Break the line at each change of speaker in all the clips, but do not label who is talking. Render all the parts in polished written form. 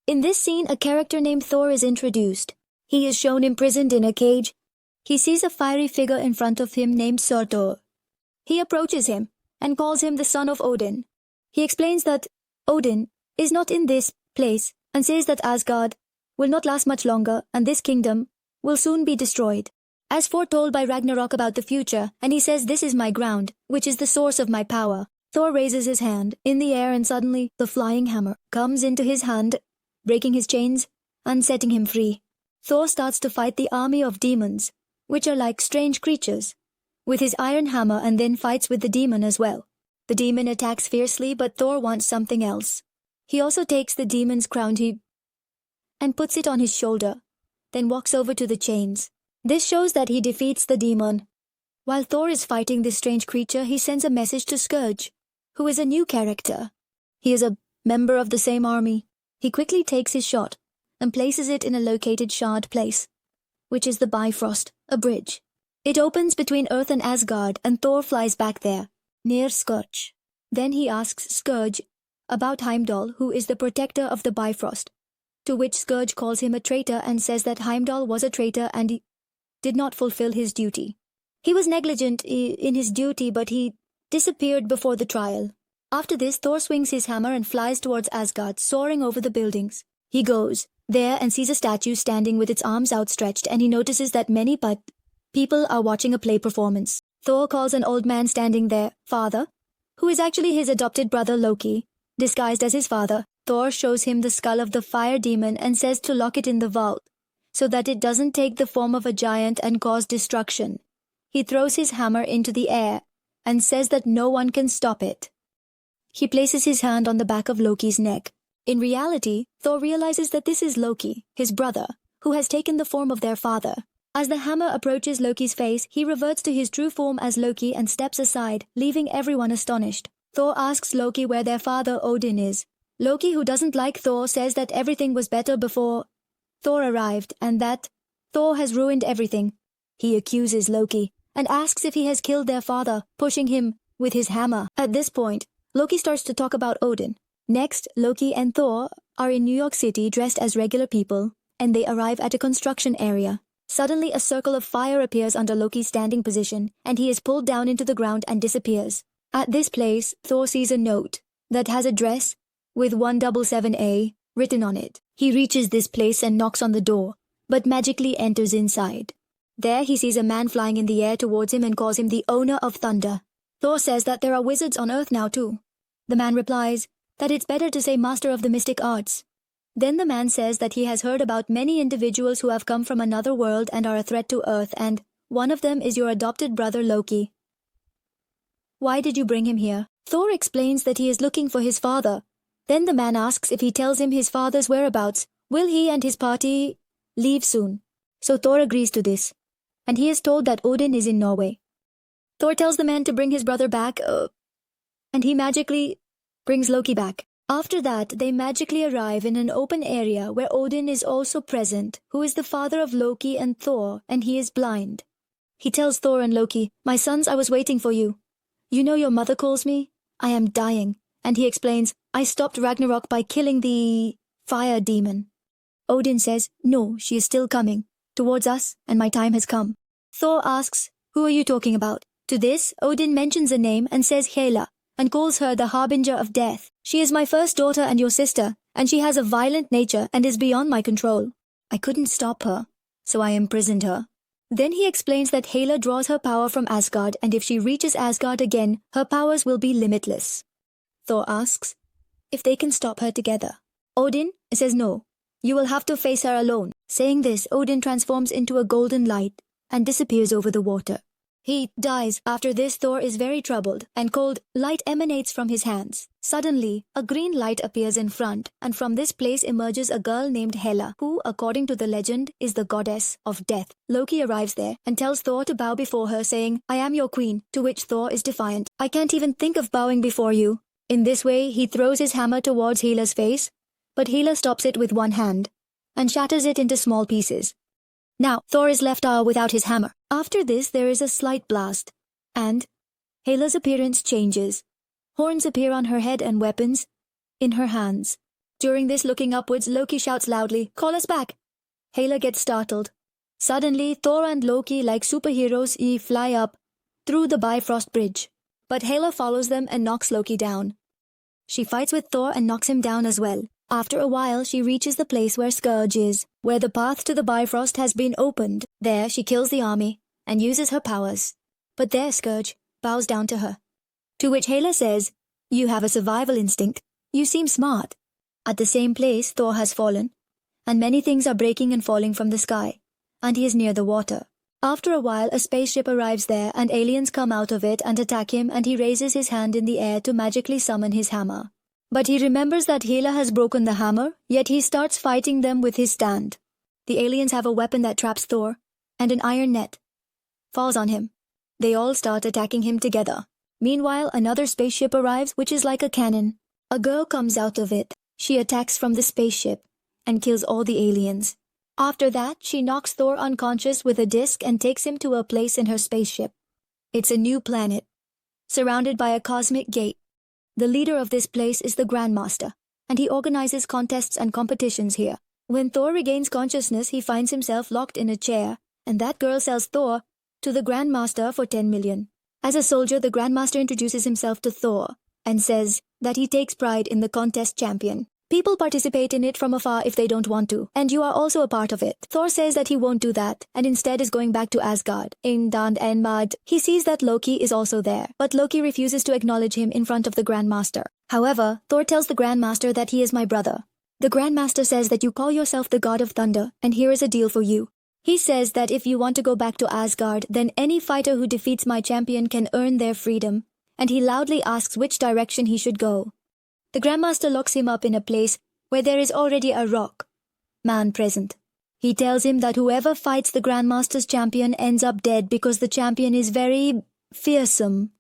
In this scene, a character named Thor is introduced. He is shown imprisoned in a cage. He sees a fiery figure in front of him named Surtur. He approaches him and calls him the son of Odin. He explains that Odin is not in this place and says that Asgard will not last much longer and this kingdom will soon be destroyed. As foretold by Ragnarok about the future, and he says, "This is my ground, which is the source of my power." Thor raises his hand in the air and suddenly the flying hammer comes into his hand, breaking his chains and setting him free. Thor starts to fight the army of demons, which are like strange creatures, with his iron hammer, and then fights with the demon as well. The demon attacks fiercely, but Thor wants something else. He also takes the demon's crown and puts it on his shoulder, then walks over to the chains. This shows that he defeats the demon. While Thor is fighting this strange creature, he sends a message to Scourge, who is a new character. He is a member of the same army. He quickly takes his shot and places it in a located shard place, which is the Bifrost, a bridge. It opens between Earth and Asgard, and Thor flies back there, near Scourge. Then he asks Scourge about Heimdall, who is the protector of the Bifrost, to which Scourge calls him a traitor and says that Heimdall was a traitor and he did not fulfill his duty. He was negligent in his duty, but he disappeared before the trial. After this, Thor swings his hammer and flies towards Asgard, soaring over the buildings. He goes there and sees a statue standing with its arms outstretched, and he notices that many people are watching a play performance. Thor calls an old man standing there father, who is actually his adopted brother Loki, disguised as his father. Thor shows him the skull of the fire demon and says to lock it in the vault, so that it doesn't take the form of a giant and cause destruction. He throws his hammer into the air and says that no one can stop it. He places his hand on the back of Loki's neck. In reality, Thor realizes that this is Loki, his brother, who has taken the form of their father. As the hammer approaches Loki's face, he reverts to his true form as Loki and steps aside, leaving everyone astonished. Thor asks Loki where their father Odin is. Loki, who doesn't like Thor, says that everything was better before Thor arrived and that Thor has ruined everything. He accuses Loki and asks if he has killed their father, pushing him with his hammer. At this point, Loki starts to talk about Odin. Next, Loki and Thor are in New York City dressed as regular people, and they arrive at a construction area. Suddenly, a circle of fire appears under Loki's standing position, and he is pulled down into the ground and disappears. At this place, Thor sees a note that has address with 177A written on it. He reaches this place and knocks on the door, but magically enters inside. There he sees a man flying in the air towards him and calls him the owner of thunder. Thor says that there are wizards on Earth now too. The man replies that it's better to say master of the mystic arts. Then the man says that he has heard about many individuals who have come from another world and are a threat to Earth, and one of them is your adopted brother Loki. Why did you bring him here? Thor explains that he is looking for his father. Then the man asks if he tells him his father's whereabouts, will he and his party leave soon? So Thor agrees to this, and he is told that Odin is in Norway. Thor tells the man to bring his brother back, and he magically brings Loki back. After that, they magically arrive in an open area where Odin is also present, who is the father of Loki and Thor, and he is blind. He tells Thor and Loki, "My sons, I was waiting for you. You know your mother calls me? I am dying." And he explains, "I stopped Ragnarok by killing the fire demon." Odin says, "No, she is still coming towards us, and my time has come." Thor asks, "Who are you talking about?" To this, Odin mentions a name and says Hela, and calls her the harbinger of death. "She is my first daughter and your sister, and she has a violent nature and is beyond my control. I couldn't stop her, so I imprisoned her." Then he explains that Hela draws her power from Asgard, and if she reaches Asgard again, her powers will be limitless. Thor asks if they can stop her together. Odin says no, you will have to face her alone. Saying this, Odin transforms into a golden light and disappears over the water. He dies. After this, Thor is very troubled, and cold light emanates from his hands. Suddenly, a green light appears in front, and from this place emerges a girl named Hela, who, according to the legend, is the goddess of death. Loki arrives there and tells Thor to bow before her, saying, "I am your queen," to which Thor is defiant. "I can't even think of bowing before you." In this way, he throws his hammer towards Hela's face, but Hela stops it with one hand and shatters it into small pieces. Now, Thor is left without his hammer. After this, there is a slight blast, and Hela's appearance changes. Horns appear on her head and weapons in her hands. During this looking upwards, Loki shouts loudly, "Call us back!" Hela gets startled. Suddenly, Thor and Loki, like superheroes, fly up through the Bifrost Bridge. But Hela follows them and knocks Loki down. She fights with Thor and knocks him down as well. After a while, she reaches the place where Scourge is, where the path to the Bifrost has been opened. There, she kills the army and uses her powers. But there, Scourge bows down to her. To which Hela says, "You have a survival instinct. You seem smart." At the same place, Thor has fallen, and many things are breaking and falling from the sky, and he is near the water. After a while, a spaceship arrives there, and aliens come out of it and attack him, and he raises his hand in the air to magically summon his hammer. But he remembers that Hela has broken the hammer, yet he starts fighting them with his stand. The aliens have a weapon that traps Thor, and an iron net falls on him. They all start attacking him together. Meanwhile, another spaceship arrives, which is like a cannon. A girl comes out of it. She attacks from the spaceship and kills all the aliens. After that, she knocks Thor unconscious with a disc and takes him to a place in her spaceship. It's a new planet, surrounded by a cosmic gate. The leader of this place is the Grandmaster, and he organizes contests and competitions here. When Thor regains consciousness, he finds himself locked in a chair, and that girl sells Thor to the Grandmaster for 10 million. As a soldier, the Grandmaster introduces himself to Thor and says that he takes pride in the contest champion. People participate in it from afar if they don't want to, and you are also a part of it. Thor says that he won't do that, and instead is going back to Asgard. In Dand and Mad, he sees that Loki is also there, but Loki refuses to acknowledge him in front of the Grandmaster. However, Thor tells the Grandmaster that he is my brother. The Grandmaster says that you call yourself the God of Thunder, and here is a deal for you. He says that if you want to go back to Asgard, then any fighter who defeats my champion can earn their freedom, and he loudly asks which direction he should go. The Grandmaster locks him up in a place where there is already a rock man present. He tells him that whoever fights the Grandmaster's champion ends up dead because the champion is very fearsome,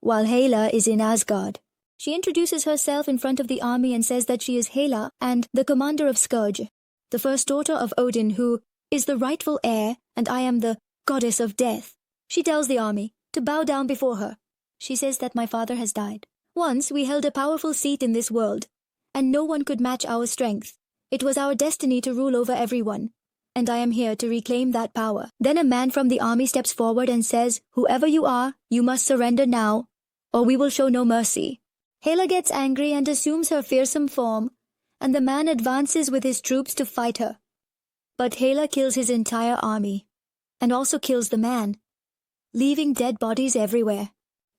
while Hela is in Asgard. She introduces herself in front of the army and says that she is Hela and the commander of Scourge, the first daughter of Odin, who is the rightful heir, and I am the goddess of death. She tells the army to bow down before her. She says that my father has died. Once we held a powerful seat in this world, and no one could match our strength. It was our destiny to rule over everyone, and I am here to reclaim that power. Then a man from the army steps forward and says, "Whoever you are, you must surrender now, or we will show no mercy." Hela gets angry and assumes her fearsome form, and the man advances with his troops to fight her. But Hela kills his entire army, and also kills the man, leaving dead bodies everywhere.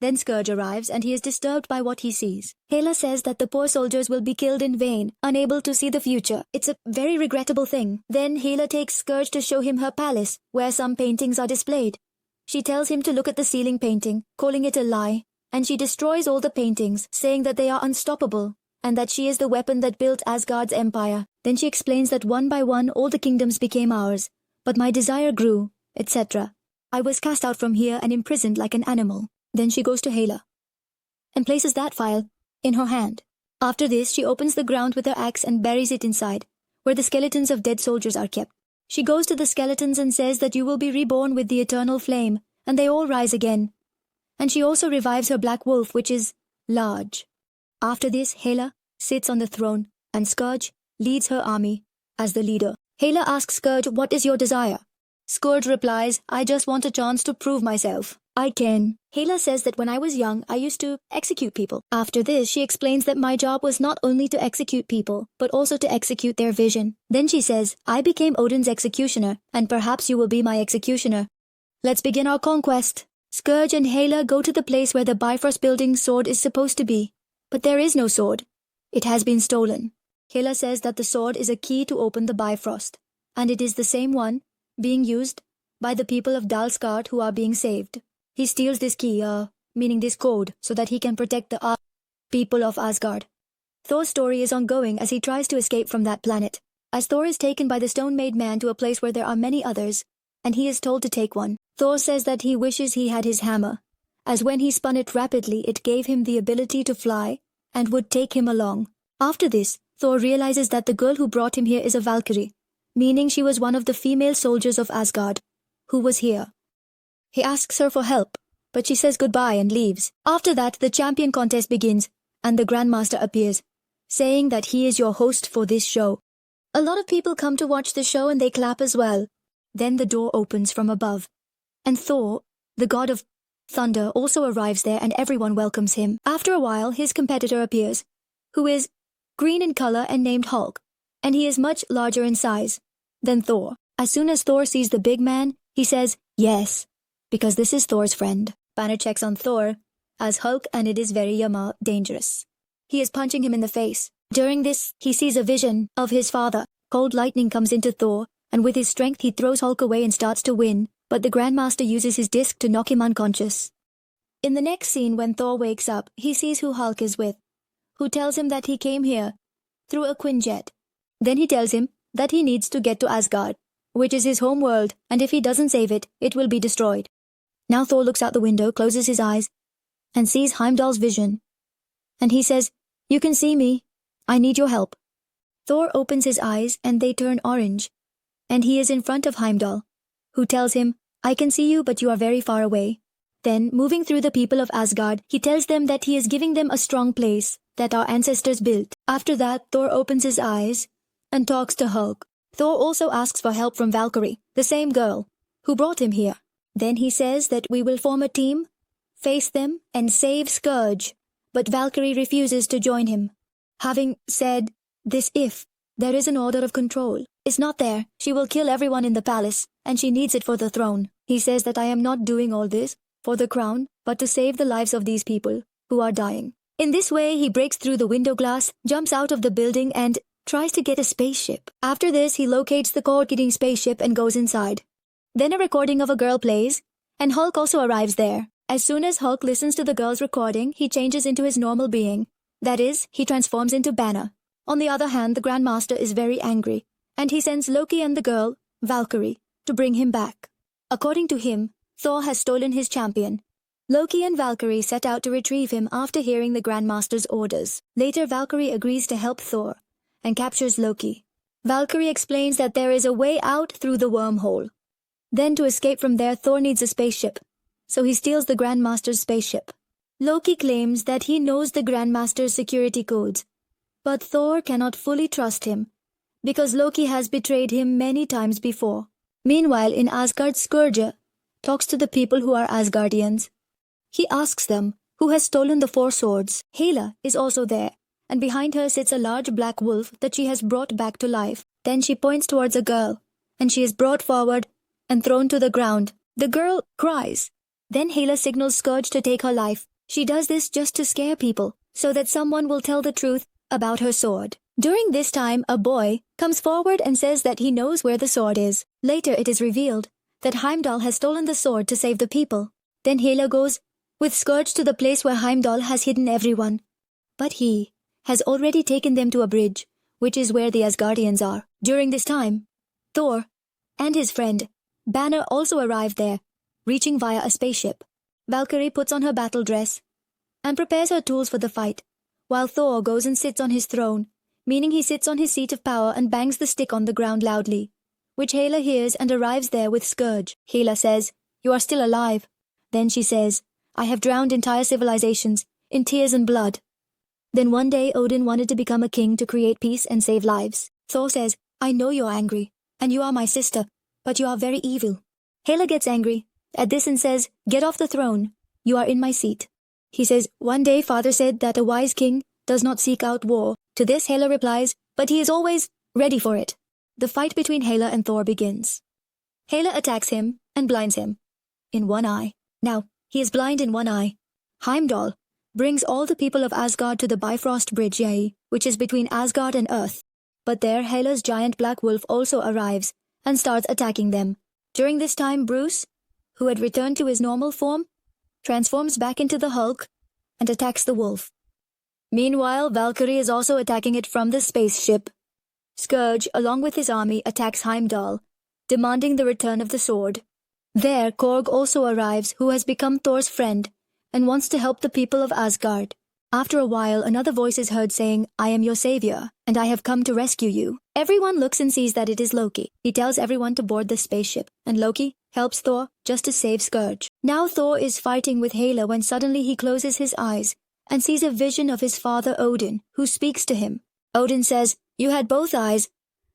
Then Scourge arrives, and he is disturbed by what he sees. Hela says that the poor soldiers will be killed in vain, unable to see the future. It's a very regrettable thing. Then Hela takes Scourge to show him her palace, where some paintings are displayed. She tells him to look at the ceiling painting, calling it a lie, and she destroys all the paintings, saying that they are unstoppable, and that she is the weapon that built Asgard's empire. Then she explains that one by one all the kingdoms became ours, but my desire grew, etc. I was cast out from here and imprisoned like an animal. Then she goes to Hela and places that file in her hand. After this, she opens the ground with her axe and buries it inside, where the skeletons of dead soldiers are kept. She goes to the skeletons and says that you will be reborn with the eternal flame, and they all rise again. And she also revives her black wolf, which is large. After this, Hela sits on the throne, and Scourge leads her army as the leader. Hela asks Scourge, "What is your desire?" Scourge replies, "I just want a chance to prove myself. I can." Hela says that when I was young, I used to execute people. After this, she explains that my job was not only to execute people, but also to execute their vision. Then she says, "I became Odin's executioner, and perhaps you will be my executioner. Let's begin our conquest." Scourge and Hela go to the place where the Bifrost building's sword is supposed to be. But there is no sword. It has been stolen. Hela says that the sword is a key to open the Bifrost, and it is the same one being used by the people of Dalsgard who are being saved. He steals this key, meaning this code, so that he can protect the people of Asgard. Thor's story is ongoing as he tries to escape from that planet, as Thor is taken by the stone-made man to a place where there are many others, and he is told to take one. Thor says that he wishes he had his hammer, as when he spun it rapidly it gave him the ability to fly, and would take him along. After this, Thor realizes that the girl who brought him here is a Valkyrie, meaning she was one of the female soldiers of Asgard, who was here. He asks her for help, but she says goodbye and leaves. After that, the champion contest begins, and the Grandmaster appears, saying that he is your host for this show. A lot of people come to watch the show and they clap as well. Then the door opens from above, and Thor, the god of thunder, also arrives there and everyone welcomes him. After a while, his competitor appears, who is green in color and named Hulk, and he is much larger in size than Thor. As soon as Thor sees the big man, he says, yes, because this is Thor's friend. Banner checks on Thor as Hulk, and it is very dangerous. He is punching him in the face. During this, he sees a vision of his father. Cold lightning comes into Thor, and with his strength he throws Hulk away and starts to win, but the Grandmaster uses his disc to knock him unconscious. In the next scene, when Thor wakes up, he sees who Hulk is with, who tells him that he came here through a Quinjet. Then he tells him that he needs to get to Asgard, which is his home world, and if he doesn't save it, it will be destroyed. Now Thor looks out the window, closes his eyes, and sees Heimdall's vision. And he says, you can see me. I need your help. Thor opens his eyes and they turn orange, and he is in front of Heimdall, who tells him, I can see you, but you are very far away. Then, moving through the people of Asgard, he tells them that he is giving them a strong place that our ancestors built. After that, Thor opens his eyes and talks to Hulk. Thor also asks for help from Valkyrie, the same girl who brought him here. Then he says that we will form a team, face them, and save Scourge, but Valkyrie refuses to join him, having said this: if there is an order of control is not there, she will kill everyone in the palace, and she needs it for the throne. He says that I am not doing all this for the crown, but to save the lives of these people who are dying. In this way, he breaks through the window glass, jumps out of the building, and tries to get a spaceship. After this, he locates the cord-getting spaceship and goes inside. Then a recording of a girl plays, and Hulk also arrives there. As soon as Hulk listens to the girl's recording, he changes into his normal being. That is, he transforms into Banner. On the other hand, the Grandmaster is very angry, and he sends Loki and the girl, Valkyrie, to bring him back. According to him, Thor has stolen his champion. Loki and Valkyrie set out to retrieve him after hearing the Grandmaster's orders. Later, Valkyrie agrees to help Thor and captures Loki. Valkyrie explains that there is a way out through the wormhole. Then, to escape from there, Thor needs a spaceship, so he steals the Grandmaster's spaceship. Loki claims that he knows the Grandmaster's security codes, but Thor cannot fully trust him, because Loki has betrayed him many times before. Meanwhile, in Asgard, Scourge talks to the people who are Asgardians. He asks them who has stolen the 4 swords. Hela is also there, and behind her sits a large black wolf that she has brought back to life. Then she points towards a girl, and she is brought forward and thrown to the ground. The girl cries. Then Hela signals Scourge to take her life. She does this just to scare people, so that someone will tell the truth about her sword. During this time, a boy comes forward and says that he knows where the sword is. Later, it is revealed that Heimdall has stolen the sword to save the people. Then Hela goes with Scourge to the place where Heimdall has hidden everyone. But he has already taken them to a bridge, which is where the Asgardians are. During this time, Thor and his friend Banner also arrive there, reaching via a spaceship. Valkyrie puts on her battle dress and prepares her tools for the fight, while Thor goes and sits on his throne, meaning he sits on his seat of power and bangs the stick on the ground loudly, which Hela hears and arrives there with Scourge. Hela says, "You are still alive." Then she says, "I have drowned entire civilizations in tears and blood." Then one day Odin wanted to become a king to create peace and save lives. Thor says, "I know you're angry, and you are my sister, but you are very evil." Hela gets angry at this and says, "Get off the throne, you are in my seat." He says, "One day father said that a wise king does not seek out war." To this Hela replies, "But he is always ready for it." The fight between Hela and Thor begins. Hela attacks him and blinds him in one eye. Now, he is blind in one eye. Heimdall brings all the people of Asgard to the Bifrost Bridge, which is between Asgard and Earth. But there Hela's giant black wolf also arrives and starts attacking them. During this time, Bruce, who had returned to his normal form, transforms back into the Hulk and attacks the wolf. Meanwhile, Valkyrie is also attacking it from the spaceship. Scourge, along with his army, attacks Heimdall, demanding the return of the sword. There, Korg also arrives, who has become Thor's friend and wants to help the people of Asgard. After a while, another voice is heard saying, "I am your savior, and I have come to rescue you." Everyone looks and sees that it is Loki. He tells everyone to board the spaceship, and Loki helps Thor just to save Scourge. Now Thor is fighting with Hela when suddenly he closes his eyes and sees a vision of his father Odin, who speaks to him. Odin says, "You had both eyes,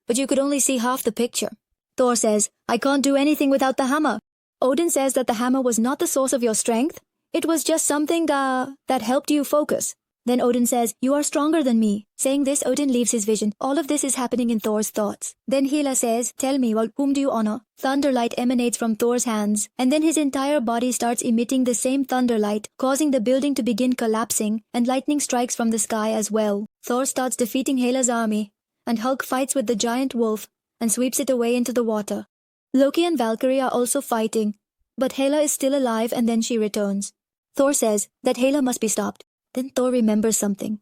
but you could only see half the picture." Thor says, "I can't do anything without the hammer." Odin says that the hammer was not the source of your strength. It was just something that helped you focus. Then Odin says, "You are stronger than me." Saying this, Odin leaves his vision. All of this is happening in Thor's thoughts. Then Hela says, "Tell me, whom do you honor?" Thunderlight emanates from Thor's hands, and then his entire body starts emitting the same thunderlight, causing the building to begin collapsing, and lightning strikes from the sky as well. Thor starts defeating Hela's army, and Hulk fights with the giant wolf and sweeps it away into the water. Loki and Valkyrie are also fighting, but Hela is still alive and then she returns. Thor says that Hela must be stopped. Then Thor remembers something.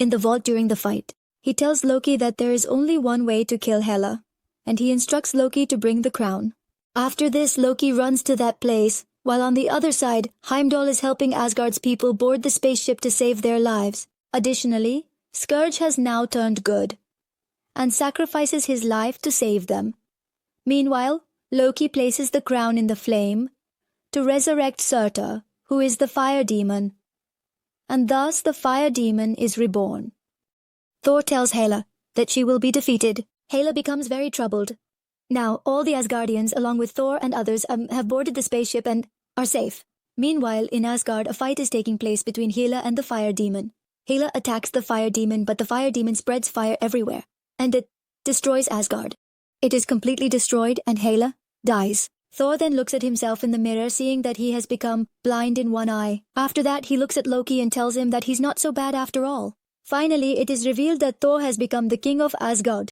In the vault during the fight, he tells Loki that there is only one way to kill Hela, and he instructs Loki to bring the crown. After this, Loki runs to that place, while on the other side, Heimdall is helping Asgard's people board the spaceship to save their lives. Additionally, Scourge has now turned good, and sacrifices his life to save them. Meanwhile, Loki places the crown in the flame to resurrect Surtur, who is the fire demon, and thus the fire demon is reborn. Thor tells Hela that she will be defeated. Hela becomes very troubled. Now, all the Asgardians, along with Thor and others, have boarded the spaceship and are safe. Meanwhile, in Asgard, a fight is taking place between Hela and the fire demon. Hela attacks the fire demon, but the fire demon spreads fire everywhere, and it destroys Asgard. It is completely destroyed, and Hela dies. Thor then looks at himself in the mirror, seeing that he has become blind in one eye. After that, he looks at Loki and tells him that he's not so bad after all. Finally, it is revealed that Thor has become the king of Asgard.